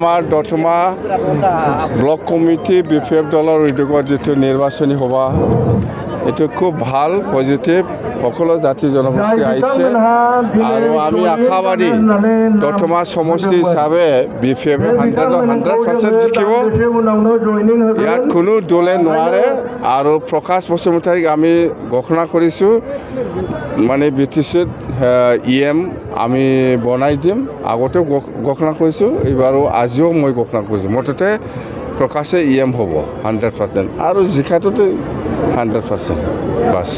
আমাৰ দতমা block committee BPF দলৰ উদ্যোগত যিটো নিৰ্বাচনী সভা এইটো খুব ভাল পজিটিভ সকলো জাতি জনগোষ্ঠী আহিছে আৰু আমি আশাবাদী দতমা সমষ্টি হিচাপে বিপিএফ 100% জিকিব ইয়াত কোনো দলে নোৱাৰে আৰু প্ৰকাশ বসুমতাৰীক আমি ঘোষণা কৰিছোঁ মানে বিটিচিত ইএম আমি বনাই দিম আগতেও ঘোষণা কৰিছোঁ এইবাৰো আজিও মই ঘোষণা কৰিছোঁ মুঠতে প্ৰকাশে ইএম হ'ব 100% আৰু জিকাটোতো 100% বাছ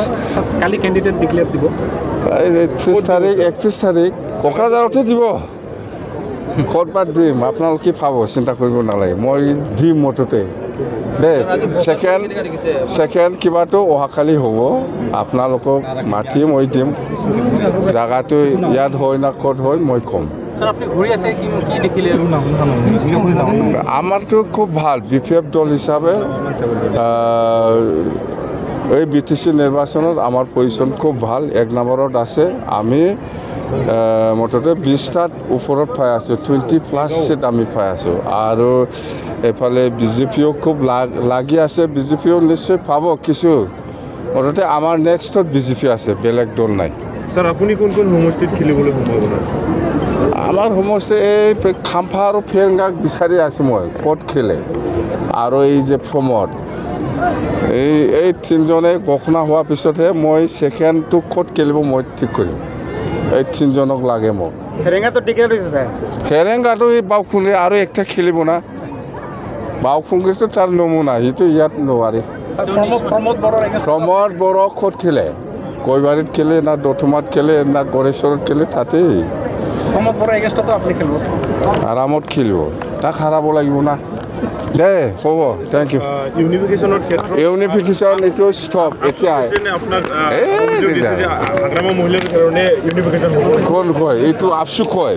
কালি কেণ্ডিডেট ডিক্লেয়াৰ দিব 31 তাৰিখ কোকৰাঝাৰতে দিব ক'ৰবাত দিম আপোনালোকে পাব চিন্তা কৰিব নালাগে মই দিম মুঠতে দেই ছেকেণ্ড কিবাটো অহাকালি হ'ব আপোনালোকক মাতি মই দিম জাগাটো ইয়াত হয় না ক'ত হয় মই ক'ম আমাৰতো খুব ভাল বিপিএফ দল হিচাপে এই বিটিচি নিৰ্বাচনত আমাৰ পজিশ্যন খুব ভাল 1 নম্বৰত আছে আমি মুঠতে 20টাত ওপৰত পাই আছোঁ 20+ চিট আমি পাই আছোঁ আৰু এফালে বিজেপিও খুব লাগি আছে বিজেপিও নিশ্চয় পাব কিছু মুঠতে আমাৰ নেক্সটত বিজেপি আছে বেলেগ দল নাই স্যাৰ আপুনি কোন কোন সমষ্টিত খেলিবলৈ সম্ভাৱনা আছে আমাৰ সমষ্টি এই খাম্ফা আৰু ফেৰেংগাক বিচাৰি আছোঁ মই ক'ত খেলে আৰু এই যে প্ৰমোদ এই তিনিজনে ঘোষণা হোৱাৰ পিছতহে মই ছেকেণ্ডটো ক'ত খেলিব মই ঠিক কৰিম এই তিনিজনক লাগে মোক ফেৰেংগাটো টিকেট হৈছে স্যাৰ ফেৰেংগাটো এই বাওখুঙে আৰু একটা খেলিব না বাওখুঙেতো তাৰ নমুনা সিটো ইয়াত নোৱাৰে প্ৰমোদ বড়ো ক'ত খেলে কৈবাৰীত খেলে না দতমাত খেলে না গড়েশ্বৰত খেলে তাতেই প্ৰমোদ বড়ো এগেইনষ্টতো আপুনি খেলিব আৰামত খেলিব তাক হাৰাব লাগিব না দে হ'ব থেংক ইউ ইউনিফিকেশ্যনৰ ক্ষেত্ৰত ইউনিফিকেশ্যন এইটো ষ্টপ এতিয়া মহিলাৰ কাৰণে ইউনিফিকেশ্যন কোন কয় এইটো আপচুক কয়